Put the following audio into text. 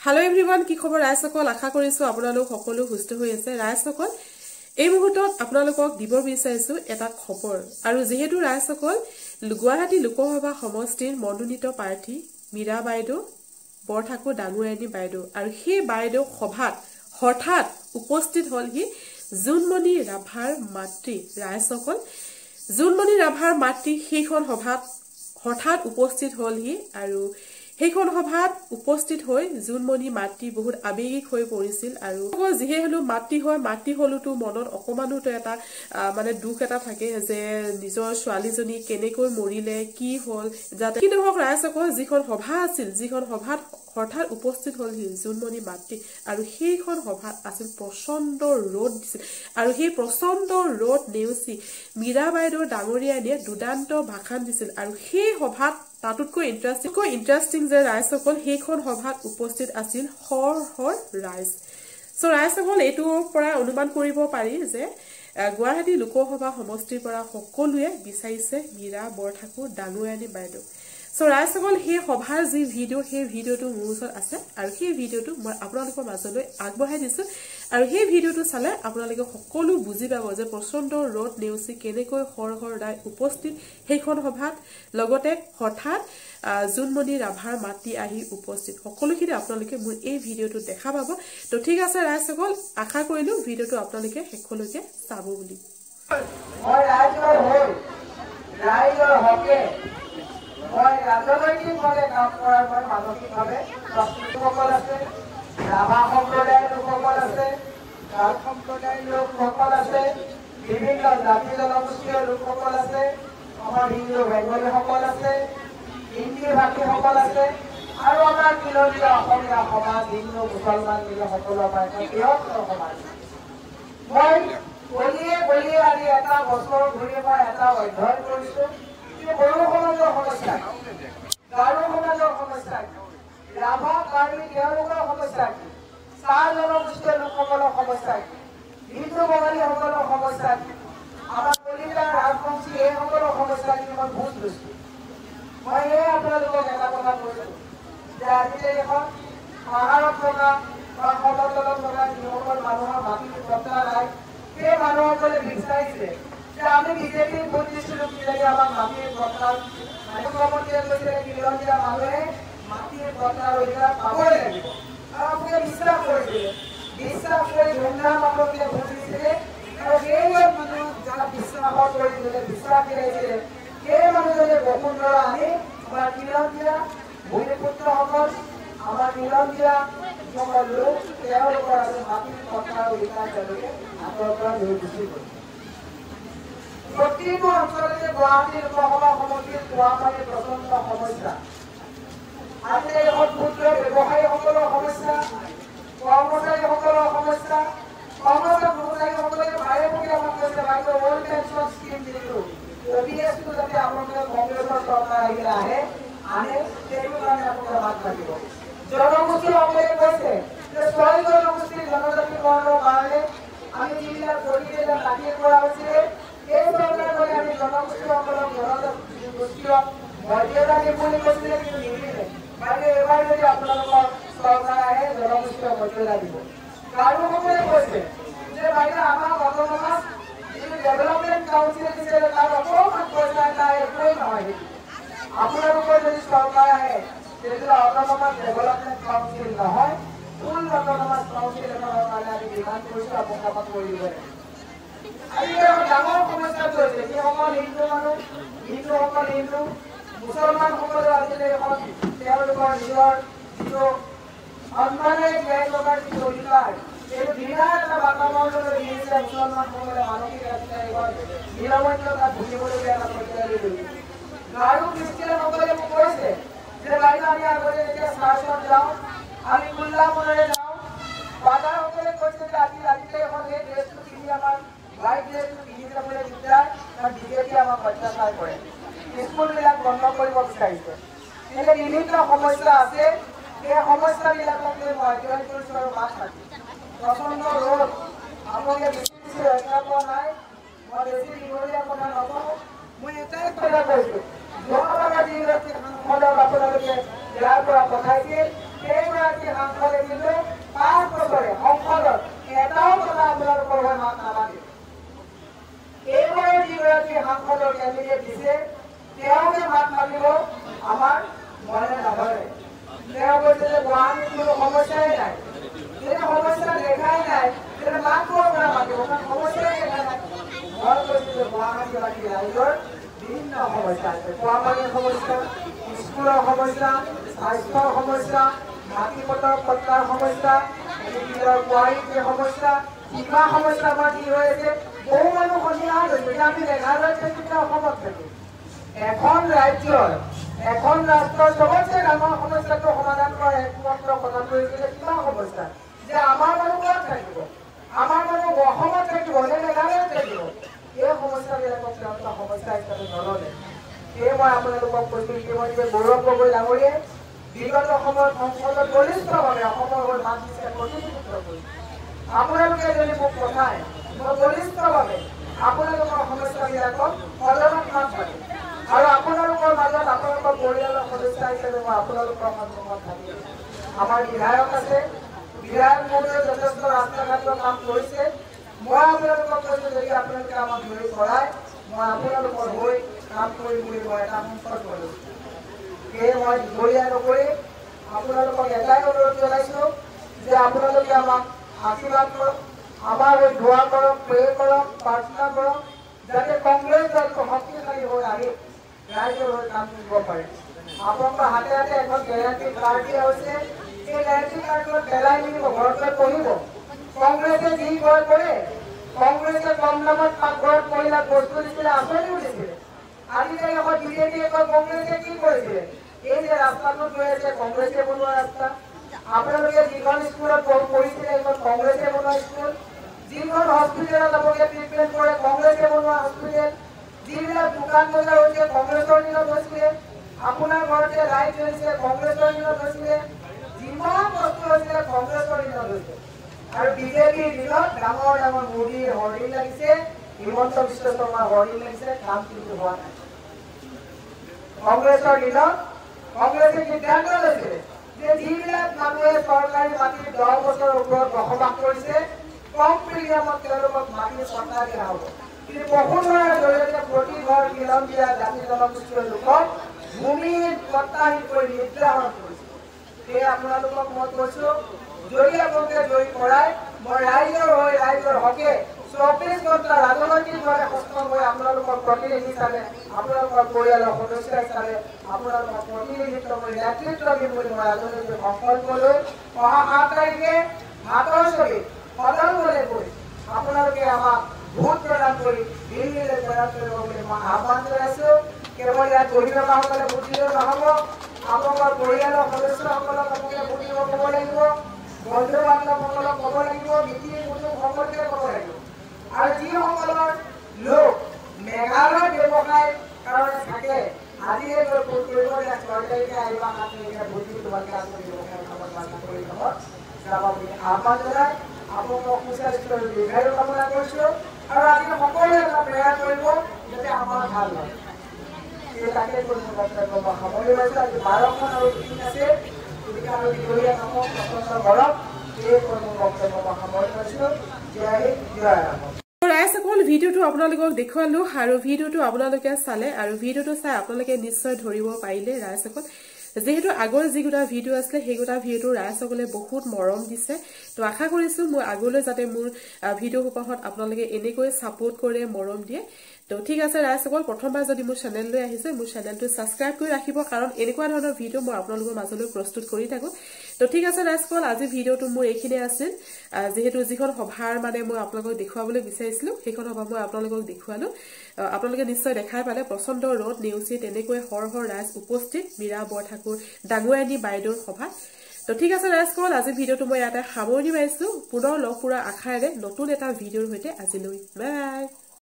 Hello everyone, কি খবৰ ৰাইজসকল আশা কৰিছো আপোনালোক সকলো সুস্থ হৈ আছে ৰাইজসকল এই মুহূৰ্তত আপোনালোকক দিব বিচাৰিছো এটা খবৰ আৰু যেহেতু ৰাইজসকল গুৱাহাটী লোকসভা সমষ্টিৰ মনোনীত প্ৰাৰ্থী মীৰা বাইদেউ বৰঠাকুৰ ডাঙৰীয়ানী বাইদেউ আৰু সেই বাইদেউ সভাত হঠাৎ উপস্থিত হলহি জুনমণি ৰাভাৰ মাতৃ ৰাইজসকল জুনমণি ৰাভাৰ মাতৃ সেইখন সভাত হঠাৎ উপস্থিত হলহি আৰু সেইখন সভাত উপস্থিত হৈ জুনমণি মাতৃ বহুত আবেগিক হৈ পৰিছিল আৰু যিহে হলো মাতৃ হলুটো মনত অকমানুটো এটা মানে দুখ এটা থাকে যে নিজৰ ছোৱালীজনী কেনেকৈ মৰিলে কি হল যাতে কিন্তু হক ৰাইজসকল যিখন সভা আছিল যিখন সভাত হঠাৎ উপস্থিত হলহি জুনমণি মাতৃ আৰু সেইখন সভাত আছিল প্ৰচণ্ড ৰ'দ দিছিল আৰু সেই প্ৰচণ্ড ৰ'দ নেওচি মীৰা বাইদেউ ডাঙৰীয়ানীয়ে দুদান্ত ভাষণ দিছিল আৰু সেই সভাত তাতকৈ ইন্টাৰেষ্টিং যে ৰাইজসকল সেইখন সভাত উপস্থিত আছিল হৰ ৰাইজ সো ৰাইজসকল এইটোৰ পৰা অনুমান কৰিব পাৰি যে গুৱাহাটী লোকসভা সমষ্টিৰ পৰা সকলোৱে বিচাৰিছে মীৰা বৰঠাকুৰ ডাঙৰীয়ানী বাইদেউ সো ৰাইজসকল সেই সভাৰ যি ভিডিঅ' সেই ভিডিঅ'টো মোৰ ওচৰত আছে আৰু সেই ভিডিঅ'টো মই আপোনালোকৰ মাজলৈ আগবঢ়াই দিছো আৰু সেই ভিডিঅ'টো চালে আপোনালোকে সকলো বুজি পাব যে প্ৰচণ্ড ৰ'দ নেওচি কেনেকৈ হৰ ৰাই উপস্থিত সেইখন সভাত লগতে হঠাৎ জুনমণি ৰাভাৰ মাতৃ আহি উপস্থিত সকলোখিনি আপোনালোকে মোৰ এই ভিডিঅ'টো দেখা পাব তো ঠিক আছে ৰাইজসকল আশা কৰিলো ভিডিঅ'টো আপোনালোকে শেষলৈকে চাব বুলি মই ৰাইজৰ হকে মই ৰাজনৈতিকভাৱে কাম কৰাৰ মই মানসিকভাৱে প্ৰস্তুতসকল আছে ৰাভা সম্প্ৰদায়ৰ লোকসকল আছে গাঁও সম্প্ৰদায়ৰ লোকসকল আছে বিভিন্ন জাতি জনগোষ্ঠীয় লোকসকল আছে আমাৰ হিন্দু বেংগলীসকল আছে হিন্দী ভাষীসকল আছে আৰু আমাৰ কিলনীয়া অসমীয়া সমাজ হিন্দু মুছলমান মিলি সকলো আমাৰ এটা বৃহত্তৰ সমাজ মই বলিয়ে আজি এটা বছৰ ঘূৰি মই এটা অধ্যয়ন কৰিছো বড়ো সমাজৰ সমস্যা গাৰো সমাজৰ সমস্যা ৰাভা কাৰ্বি তেওঁলোকৰ সমস্যা চাহ জনগোষ্ঠীয় লোকসকলৰ সমস্যা হিন্দু বঙালীসকলৰ সমস্যা আমাৰ কলিতা ৰাজবংশী এইসকলৰ সমস্যা মই বুজ লৈছো মই আপোনালোকক এটা কথা কৈছো যে আজিকালি এখন পাহাৰত থকা বা সমতলত থকা যিসকল মানুহৰ মাটিৰ পত্তা নাই সেই মানুহসকলে বিচাৰিছে যে আমি বিজেপিৰ ভোট দিছিলো কিজানি আমাক মাটিৰ পত্তা মুখ্যমন্ত্ৰীয়ে কৈছিলে কিলনীয়া মানুহে মাটিৰ পত্তাৰ অধিকাৰ পাবই লাগিব আৰু আপোনালোকে বিশ্বাস কৰি ধুমধাম আপোনালোকে ভোট দিছিলে আৰু সেই মানুহক যাৰা বিশ্বাস কৰিছিলে বিশ্বাস দিছিলে সেই মানুহজনে বসুন্ধৰা আনি আমাৰ কিলনীয়া ভূমিপুত্ৰসকল আমাৰ কিলনীয়া যিসকল লোক তেওঁলোকৰ আজি মাটিৰ পত্তাৰ অধিকাৰ তেওঁলোকে হাতৰ পৰা লৈ গুচি গ'ল প্ৰতিটো অঞ্চলতে গুৱাহাটী লোকসভা সমষ্টিৰ খোৱাপানীৰ প্ৰচণ্ড সমস্যা আজিকালি এখন ক্ষুদ্ৰ ব্যৱসায়ীসকলৰ সমস্যা কৰ্মচাৰীসকলৰ সমস্যা কৰ্মচাৰীসকলে ভাইমুখী আমাক কৈছে বাইদেউ অল্ড পেঞ্চন স্কিম যিটো OBS-টো যাতে আপোনালোকে কংগ্ৰেছৰ চৰকাৰ আহিলে আনে সেইটো কাৰণে আপোনালোকে মাত মাতিব জনগোষ্ঠীসকলে কৈছে যে ৬ জনগোষ্ঠীৰ জনজাতিকৰণৰ কাৰণে আমি যিবিলাক প্ৰতিনিধি দাখিল কৰা হৈছিলে এই চৰকাৰখনে আমি জনগোষ্ঠীসকলক জনগোষ্ঠীয় মৰ্যাদা দিম বুলি কৈছিলে কিন্তু নিদিলে বাইদেউ এবাৰ যদি আপোনালোকৰ চৰকাৰ আহে জনগোষ্ঠীয় মৰ্যাদা দিব গাৰোসকলে কৈছে যে বাইদেউ আমাক অট'নমাছ যিটো ডেভেলপমেণ্ট কাউন্সিল দিছিলে তাত অকণমান পইচা নাই একোৱেই নহয় আপোনালোকৰ যদি চৰকাৰ আহে তেতিয়া অট'নমাছ ডেভেলপমেণ্ট কাউন্সিল নহয় ফুল অট'নমাছ কাউন্সিল এখনৰ কাৰণে আমি ডিমাণ্ড কৰিছো আপোনালোকক কৰি দিব লাগে আজিকালি ডাঙৰ সমস্যাটো হৈছে যিসকল হিন্দু মানুহ হিন্দু মুছলমানসকলেও আজিকালি এখন তেওঁলোকৰ নিজৰ যিটো সন্মানে জীয়াই থকাৰ যিটো অধিকাৰ এইটো বিৰাট এটা বাতাবৰণলৈ দিছে মুছলমানসকলে মানসিক আজিকালি নিৰৱত্যতাত ভুগিবলগীয়া এটা পৰ্যায়লৈ লৈ গাৰো খ্ৰীষ্টিয়ানসকলে মোক কৈছে যে বাইদেউ আমি আগতে যেতিয়া চাৰ্চত যাওঁ আমি খোলা মনেৰে যাওঁ বাজাৰসকলে কৈছে যে আজিকালি এখন সেই ড্ৰেছটো পিন্ধি আমাৰ লাইট ড্ৰেছটো পিন্ধি যাবলৈ দিগদাৰ কাৰণ বিজেপি আমাক অত্যাচাৰ কৰে স্কুলবিলাক বন্ধ কৰিব বিচাৰিছে কিন্তু বিভিন্ন সমস্যা আছে এই সমস্যাবিলাকক লৈ মই অধ্যয়ন কৰিছো আৰু মাত মাতি প্ৰচণ্ড ৰ'দ আপোনালোকে বেছি ৰক্ষা পোৱা নাই মই বেছি দীঘলীয়া কথা নকওঁ মই এটাই কথা কৈছো যোৱাবাৰ যিগৰাকী সাংসদক আপোনালোকে ইয়াৰ পৰা পঠাইছিল সেইগৰাকী সাংসদে থাকিব আমাৰ মনে নভৰে তেওঁ কৈছে যে গুৱাহাটীত কোনো সমস্যাই নাই যদি সমস্যা দেখাই নাই তেন্তে মাতবোৰৰ পৰা মাতিব কাৰণ সমস্যাই দেখা নাই মই কৈছোঁ যে গুৱাহাটীবাসী ৰাইজৰ বিভিন্ন সমস্যা আছে খোৱা পানীৰ সমস্যা স্কুলৰ সমস্যা স্বাস্থ্যৰ সমস্যা মাটি পট্টাৰ সমস্যা কোৱালিটিৰ সমস্যা কিবা সমস্যা আমাৰ কি হৈ আছে বহু মানুহ সন্ধিয়া হৈছে যে আমি মেঘালয়ত থাকি অসমত থাকি এখন ৰাজ্যৰ এখন ৰাষ্ট্ৰৰ চবতছে ডাঙৰ সমস্যাটো সমাধান কৰা একমাত্ৰ কথাটো হৈছে যে কিবা সমস্যা যে আমাৰ মানুহ ক'ত থাকিব আমাৰ মানুহ অসমত থাকিব নে মেঘালয়ত থাকিব এই সমস্যাবিলাকক তেওঁলোকে সমস্যা হিচাপে নল'লে সেয়ে মই আপোনালোকক কৈছোঁ ইতিমধ্যে গৌৰৱ গগৈ ডাঙৰীয়াই বিগত সময়ত সংসদত বলিষ্ঠভাৱে অসমৰ হৈ মাত দিছে প্ৰতিনিধিত্ব কৰিছে আপোনালোকে যদি মোক পঠায় মই বলিষ্ঠভাৱে আপোনালোকৰ সমস্যাবিলাকক সদনত মাত মাতিম আৰু আপোনালোকৰ মাজত আপোনালোকৰ পৰিয়ালৰ সদস্য হিচাপে মই আপোনালোকৰ সন্মুখত থাকিম আমাৰ বিধায়ক আছে বিধায়ক মহোদয়ে যথেষ্ট ৰাস্তা ঘাটৰ কাম কৰিছে মই আপোনালোকক কৈছোঁ যদি আপোনালোকে আমাক ধৰি কৰায় মই আপোনালোকৰ হৈ কাম কৰিম বুলি মই এটা সংকল্প লৈছোঁ সেয়ে মই দীঘলীয়া নকৰি আপোনালোকক এটাই অনুৰোধ জনাইছোঁ যে আপোনালোকে আমাক আশীৰ্বাদ কৰক আমাৰ হৈ দোৱা কৰক প্ৰে কৰক প্ৰাৰ্থনা কৰক যাতে কংগ্ৰেছ দলটো শক্তিশালী হৈ আহি ৰাইজৰ হৈ কাম কৰিব পাৰে আপোনালোকৰ হাতে হাতে এখন গেৰাণ্টি কাৰ্ড দিয়া হৈছে সেই গেৰাণ্টি কাৰ্ডখন পেলাই নিদিব ঘৰলৈ পঢ়িব কংগ্ৰেছে যি কয় কৰে কংগ্ৰেছে কম দামত পাকঘৰত মহিলাক বস্তু দিছিলে আঁচনিও দিছিলে আজিকালি এখন বিজেপিয়ে কয় কংগ্ৰেছে কি কৰিছিলে এই যে ৰাস্তাটো গৈ আছে কংগ্ৰেছে বনোৱা ৰাস্তা আপোনালোকে যিখন স্কুলত পঢ়িছিলে সেইখন কংগ্ৰেছে বনোৱা স্কুল যিখন হস্পিটেলত আপোনালোকে ট্ৰিটমেণ্ট কৰে কংগ্ৰেছে বনোৱা হস্পিটেল যিবিলাক দোকান বজাৰ হৈছে কংগ্ৰেছৰ দিনত হৈছিলে আপোনাৰ ঘৰতে লাইট জ্বলিছে কংগ্ৰেছৰ দিনত হৈছিলে যিমান বস্তু হৈছিলে কংগ্ৰেছৰ দিনত হৈছে আৰু বিজেপিৰ দিনত ডাঙৰ ডাঙৰ মোদীৰ হৰ্ডিং লাগিছে হিমন্ত বিশ্ব শৰ্মাৰ হৰ্ডিং লাগিছে কাম কিন্তু হোৱা নাই কংগ্ৰেছৰ দিনত কংগ্ৰেছে সিদ্ধান্ত লৈছিলে যে যিবিলাক মানুহে চৰকাৰী মাটি 10 বছৰৰ ওপৰত বসবাস কৰিছে কম প্ৰিমিয়ামত তেওঁলোকক মাটি চৰকাৰ দিয়া হ'ব কিন্তু বসুন্ধৰাৰ জৰিয়তে প্ৰতি ঘৰ খিলঞ্জীয়া জাতি জনগোষ্ঠীয় লোকক ভূমি প্ৰত্যাহ্বান কৰি নিৰ্ধাৰণ কৰিছে সেয়ে আপোনালোকক মই কৈছোঁ যদি আপোনালোকে জয়ী কৰায় মই ৰাইজৰ হৈ ৰাইজৰ হকে 24 ঘণ্টা ৰাজনৈতিকভাৱে সক্ষম হৈ আপোনালোকৰ প্ৰতিনিধি হিচাপে আপোনালোকৰ পৰিয়ালৰ সদস্য হিচাপে আপোনালোকৰ প্ৰতিনিধিত্ব কৰি নেতৃত্ব দিম বুলি মই ৰাজনৈতিক সংকল্প লৈ অহা 7 তাৰিখে ভাতৰ ছবিত সদনলৈ গৈ আপোনালোকে আমাক ভোট প্ৰদান কৰি দিল্লীলৈ প্ৰেৰণ কৰিব বুলি মই আহ্বান জনাইছোঁ কেৱল ইয়াত বহি থকাসকলে ভোট দিলেও নহ'ব আপোনালোকৰ পৰিয়ালৰ সদস্যসকলক আপোনালোকে ভোট দিব ক'ব লাগিব বন্ধু বান্ধৱসকলক ক'ব লাগিব মিটিং কুটুম সকলোকে ক'ব লাগিব আৰু যিসকলৰ লোক মেঘালয় ব্যৱসায় কাৰণে থাকে আজিয়ে গৈ ভোট কৰিব যে 6 তাৰিখে আহিবা 7 তাৰিখে ভোট দি তোমালোকে আপুনি ব্যৱসায় কামত বাধা কৰি কামত যাব বুলি আহ্বান জনাই আপোনালোকক সুস্বাস্থ্যৰ দীৰ্ঘায়ু কামনা কৰিছোঁ আৰু আজি সকলোৱে এটা প্ৰয়াস কৰিব যাতে আমাৰ ভাল হয় এই তাকে কৰি মোৰ বক্তব্য মই সামৰি লৈছোঁ আজি 12খন আৰু দিন আছে গতিকে আমি দীঘলীয়া কামত প্ৰচণ্ড গৰম এই কৰি মোৰ বক্তব্য মই সামৰি লৈছোঁ জয় হিন্দ জয় ৰাম ৰাইজসকল ভিডিঅ'টো আপোনালোকক দেখুৱালোঁ আৰু ভিডিঅ'টো আপোনালোকে চালে আৰু ভিডিঅ'টো চাই আপোনালোকে নিশ্চয় ধৰিব পাৰিলে ৰাইজসকল যেহেতু আগৰ যিগোটা ভিডিঅ' আছিলে সেইগোটা ভিডিঅ'টো ৰাইজসকলে বহুত মৰম দিছে তো আশা কৰিছোঁ মই আগলৈ যাতে মোৰ ভিডিঅ' সোপাহত আপোনালোকে এনেকৈ ছাপোৰ্ট কৰে মৰম দিয়ে তো ঠিক আছে ৰাইজসকল প্ৰথমবাৰ যদি মোৰ চেনেললৈ আহিছে মোৰ চেনেলটো ছাবস্ক্ৰাইব কৰি ৰাখিব কাৰণ এনেকুৱা ধৰণৰ ভিডিঅ' মই আপোনালোকৰ মাজলৈ প্ৰস্তুত কৰি থাকোঁ তো ঠিক আছে ৰাইজসকল আজি ভিডিঅ'টো মোৰ এইখিনিয়ে আছিল যেহেতু যিখন সভাৰ মানে মই আপোনালোকক দেখুৱাবলৈ বিচাৰিছিলোঁ সেইখন সভা মই আপোনালোকক দেখুৱালোঁ আপোনালোকে নিশ্চয় দেখাই পালে প্ৰচণ্ড ৰ'দ নেওচি তেনেকৈ হৰ ৰাইজ উপস্থিত মীৰা বৰঠাকুৰ ডাঙৰীয়ানী বাইদেউৰ সভাত তো ঠিক আছে ৰাইজসকল আজি ভিডিঅ'টো মই ইয়াতে সামৰণি মাৰিছোঁ পুনৰ লগ পোৱাৰ আশাৰে নতুন এটা ভিডিঅ'ৰ সৈতে আজিলৈ বাই